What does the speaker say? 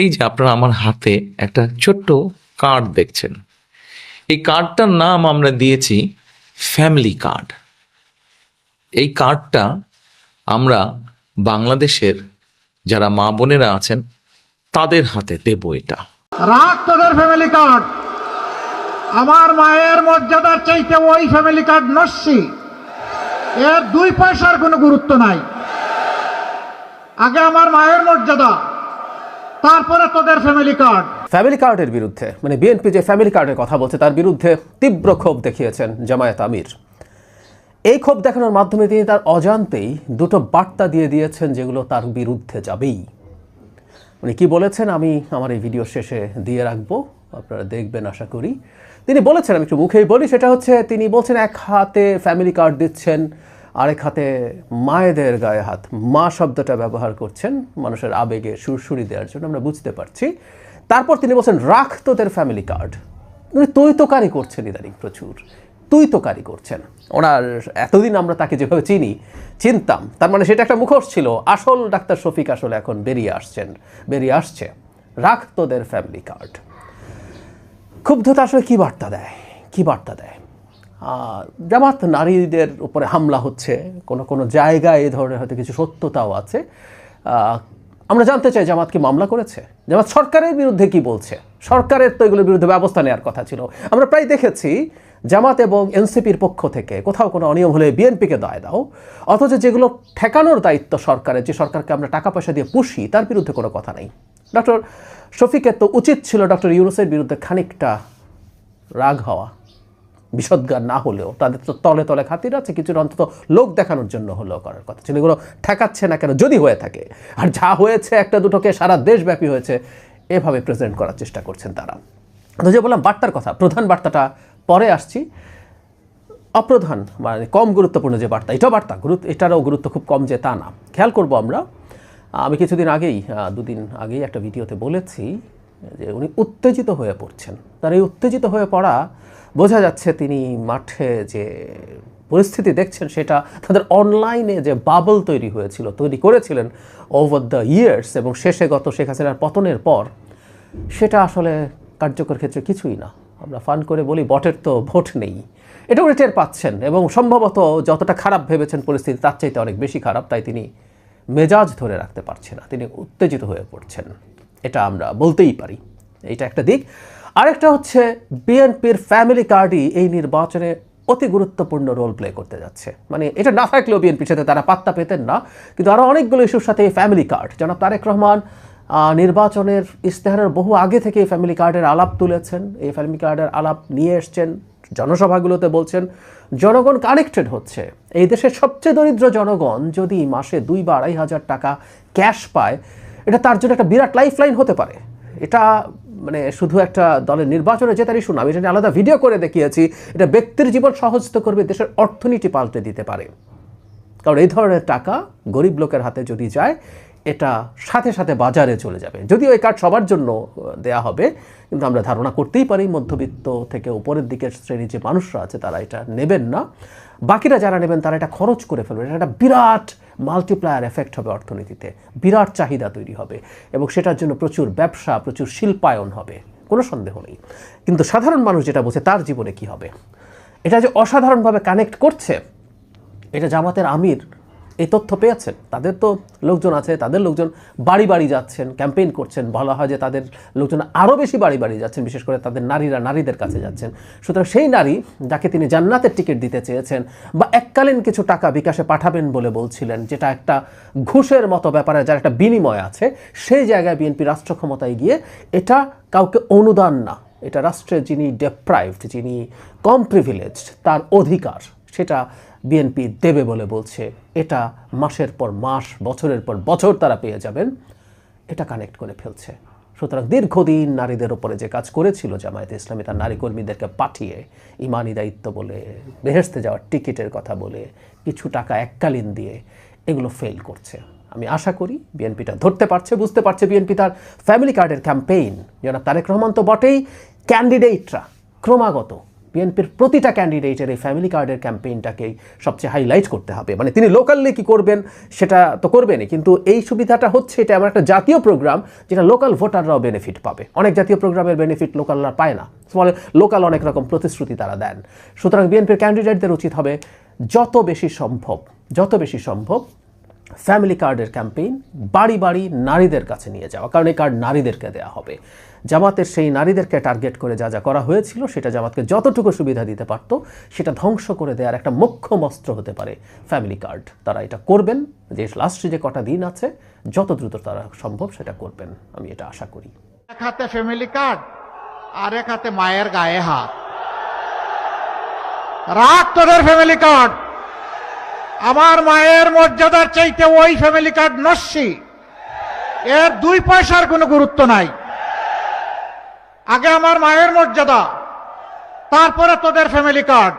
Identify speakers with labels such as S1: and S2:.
S1: এই যে আপনারা আমার হাতে একটা ছোট্ট কার্ড দেখছেন, এই কার্ডটার নাম আমরা দিয়েছি ফ্যামিলি কার্ড। এই কার্ডটা আমরা বাংলাদেশের যারা মা বোনেরা আছেন তাদের হাতে দেব। এটা
S2: রাখ তোদের ফ্যামিলি কার্ড। আমার মায়ের মর্যাদার চাইতে ওই ফ্যামিলি কার্ড নস্যি, এর 2 পয়সার কোনো গুরুত্ব নাই। আগে আমার মায়ের মর্যাদা, তারপরে তোদের ফ্যামিলি কার্ড।
S3: ফ্যামিলি কার্ডের বিরুদ্ধে মানে বিএনপি যে ফ্যামিলি কার্ডের কথা বলছে তার বিরুদ্ধে তীব্র ক্ষোভ দেখিয়েছেন জামায়াত আমির। এই ক্ষোভ দেখানোর মাধ্যমে তিনি তার অজান্তেই দুটো বার্তা দিয়ে দিয়েছেন যেগুলো তার বিরুদ্ধে যাবেই। উনি কি বলেছেন আমি আমার এই ভিডিও শেষে দিয়ে রাখবো, আপনারা দেখবেন আশা করি। তিনি বলেছেন, আমি একটু মুখেই বলি, সেটা হচ্ছে তিনি বলছেন এক হাতে ফ্যামিলি কার্ড দিচ্ছেন, আরেক হাতে মায়েদের গায়ে হাত, মা শব্দটা ব্যবহার করছেন মানুষের আবেগে সুরসুরি দেওয়ার জন্য, আমরা বুঝতে পারছি। তারপর তিনি বলছেন রাখ তোদের ফ্যামিলি কার্ড। উনি তুই তোকারি করছেন ইদানিং, প্রচুর তুই তোকারি করছেন। ওনার এতদিন আমরা তাকে যেভাবে চিনতাম, তার মানে সেটা একটা মুখোশ ছিল। আসল ডাক্তার শফিক আসলে এখন বেরিয়ে আসছে। রাখ তোদের ফ্যামিলি কার্ড। ক্ষুব্ধতা আসলে কী বার্তা দেয়? জামাত নারীদের উপরে হামলা হচ্ছে, কোনো জায়গায় এই ধরনের হয়তো কিছু সত্যতাও আছে। আমরা জানতে চাই জামাত কি মামলা করেছে? জামাত সরকারের বিরুদ্ধে কি বলছে? সরকারের তো এগুলোর বিরুদ্ধে ব্যবস্থা নেওয়ার কথা ছিল। আমরা প্রায় দেখেছি জামাত এবং এনসিপির পক্ষ থেকে কোথাও কোনো অনিয়ম হলে বিএনপিকে দায় দাও, অথচ যেগুলো ঠেকানোর দায়িত্ব সরকারের, যে সরকারকে আমরা টাকা পয়সা দিয়ে পুষি, তার বিরুদ্ধে কোনো কথা নেই। ডক্টর শফিকের তো উচিত ছিল ডক্টর ইউনূসের বিরুদ্ধে খানিকটা রাগ হওয়া, বিষদগার না হলেও তাদের তো তলে তলে খাতির আছে, কিছু অন্তত লোক দেখানোর জন্য হলেও করার কথা ছিল। এগুলো ঠেকাচ্ছে না কেন যদি হয়ে থাকে? আর যা হয়েছে একটা দুটোকে সারা দেশব্যাপী হয়েছে, এভাবে প্রেজেন্ট করার চেষ্টা করছেন তারা। তো যে বললাম বার্তার কথা, প্রধান বার্তাটা পরে আসছি। অপ্রধান মানে কম গুরুত্বপূর্ণ যে বার্তা, এটারও গুরুত্ব খুব কম যে তা না, খেয়াল করব আমরা। আমি কিছুদিন আগেই 2 দিন আগেই একটা ভিডিওতে বলেছি যে উনি উত্তেজিত হয়ে পড়ছেন। তার এই উত্তেজিত হয়ে পড়া বোঝা যাচ্ছে তিনি মাঠে যে পরিস্থিতি দেখছেন সেটা তাদের অনলাইনে যে বাবল তৈরি করেছিলেন ওভার দ্য ইয়ার্স, এবং শেষে গত শেখ হাসিনার পতনের পর সেটা আসলে কার্যকর ক্ষেত্রে কিছুই না। আমরা ফান করে বলি বটের তো ভোট নেই, এটা উনি টের পাচ্ছেন, এবং সম্ভবত যতটা খারাপ ভেবেছেন পরিস্থিতি তার চাইতে অনেক বেশি খারাপ। তাই তিনি মেজাজ ধরে রাখতে পারছেন না, তিনি উত্তেজিত হয়ে পড়ছেন, এটা আমরা বলতেই পারি। এইটা একটা দিক। আরেকটা হচ্ছে বিএনপির ফ্যামিলি কার্ডই এই নির্বাচনে অতি গুরুত্বপূর্ণ রোল প্লে করতে যাচ্ছে। মানে এটা না থাকলেও বিএনপির সাথে তারা পাত্তা পেতেন না, কিন্তু আরও অনেকগুলো ইস্যুর সাথে এই ফ্যামিলি কার্ড, জনাব তারেক রহমান নির্বাচনের ইশতেহারের বহু আগে থেকে এই ফ্যামিলি কার্ডের আলাপ তুলেছেন, এই ফ্যামিলি কার্ডের আলাপ নিয়ে এসছেন, জনসভাগুলোতে বলছেন। জনগণ কানেক্টেড হচ্ছে। এই দেশের সবচেয়ে দরিদ্র জনগণ যদি মাসে 2 বা 2,500 টাকা ক্যাশ পায়, এটা তার জন্য একটা বিরাট লাইফ লাইন হতে পারে। এটা মানে শুধু একটা দলের নির্বাচনে জেতার ইস্যু না, আমি এটা আলাদা ভিডিও করে দেখিয়েছি। এটা ব্যক্তির জীবন সহজ তো করবে, দেশের অর্থনীতি পাল্টে দিতে পারে। কারণ এই ধরনের টাকা গরিব লোকের হাতে যদি যায়, এটা সাথে সাথে বাজারে চলে যাবে। যদিও এই কার্ড সবার জন্য দেয়া হবে, কিন্তু আমরা ধারণা করতেই পারি মধ্যবিত্ত থেকে উপরের দিকের শ্রেণীর যে মানুষরা আছে তারা এটা নেবেন না। বাকিরা যারা নেবেন তারা এটা খরচ করে ফেলবেন। এটা একটা বিরাট মাল্টিপ্লায়ার এফেক্ট হবে অর্থনীতিতে, বিরাট চাহিদা তৈরি হবে, এবং সেটার জন্য প্রচুর ব্যবসা, প্রচুর শিল্পায়ন হবে, কোনো সন্দেহ নেই। কিন্তু সাধারণ মানুষ যেটা বোঝে তার জীবনে কি হবে, এটা যে অসাধারণভাবে কানেক্ট করছে, এটা জামাতের আমির এই তথ্য পেয়েছেন। তাদের তো লোকজন আছে, তাদের লোকজন বাড়ি বাড়ি যাচ্ছেন, ক্যাম্পেইন করছেন। বলা হয় যে তাদের লোকজন আরও বেশি বাড়ি বাড়ি যাচ্ছেন, বিশেষ করে তাদের নারীদের কাছে যাচ্ছেন। সুতরাং সেই নারী যাকে তিনি জান্নাতের টিকিট দিতে চেয়েছেন বা এককালীন কিছু টাকা বিকাশে পাঠাবেন বলে বলছিলেন, যেটা একটা ঘুষের মতো ব্যাপারে, যার একটা বিনিময় আছে, সেই জায়গায় বিএনপি রাষ্ট্র ক্ষমতায় গিয়ে এটা কাউকে অনুদান না, এটা রাষ্ট্রের যিনি ডেপ্রাইভড, যিনি কম প্রিভিলেজড, তার অধিকার, সেটা বিএনপি দেবে বলে বলছে। এটা মাসের পর মাস, বছরের পর বছর তারা পেয়ে যাবেন, এটা কানেক্ট করে ফেলছে। সুতরাং দীর্ঘদিন নারীদের ওপরে যে কাজ করেছিল জামায়াতে ইসলামী, তার নারী কর্মীদেরকে পাঠিয়ে ইমানি দায়িত্ব বলে, বেহেশতে যাওয়ার টিকিটের কথা বলে, কিছু টাকা এককালীন দিয়ে, এগুলো ফেল করছে। আমি আশা করি বিএনপিটা ধরতে পারছে, বুঝতে পারছে। বিএনপি তার ফ্যামিলি কার্ডের ক্যাম্পেইন, জনাব তারেক রহমান তো বটেই, ক্যান্ডিডেটরা ক্রমাগত বিএনপির প্রতিটা ক্যান্ডিডেটের এই ফ্যামিলি কার্ডের ক্যাম্পেইনটাকেই সবচেয়ে হাইলাইট করতে হবে। মানে তিনি লোকালি কি করবেন সেটা তো করবেনই, কিন্তু এই সুবিধাটা হচ্ছে এটা এমন একটা জাতীয় প্রোগ্রাম যেটা লোকাল ভোটাররাও বেনিফিট পাবে। অনেক জাতীয় প্রোগ্রামের বেনিফিট লোকালরা পায় না, ফলে লোকাল অনেক রকম প্রতিশ্রুতি তারা দেন। সুতরাং বিএনপির ক্যান্ডিডেটদের উচিত হবে যত বেশি সম্ভব ফ্যামিলি কার্ডের ক্যাম্পেইন বাড়ি বাড়ি নারীদের কাছে নিয়ে যাওয়া, কারণ এই কার্ড নারীদেরকে দেওয়া হবে। জামাতের সেই নারীদেরকে টার্গেট করে যা যা করা হয়েছিল সেটা জামাতকে যতটুকু সুবিধা দিতে পারতো সেটা ধ্বংস করে দেওয়ার একটা মোক্ষম অস্ত্র হতে পারে ফ্যামিলি কার্ড। তারা এটা করবেন, যে লাস্টে যে কটা দিন আছে যত দ্রুত তারা সম্ভব সেটা করবেন, আমি এটা আশা করি।
S2: এক হাতে ফ্যামিলি কার্ড আর এক হাতে মায়ের গায়ে হাত। রাখ তোদের ফ্যামিলি কার্ড, আমার মায়ের মর্যাদার চাইতে ওই ফ্যামিলি কার্ড নস্যি। এর 2 পয়সার কোনো গুরুত্ব নাই। আগে আমার মায়ের মর্যাদা, তারপরে তোদের ফ্যামিলি কার্ড।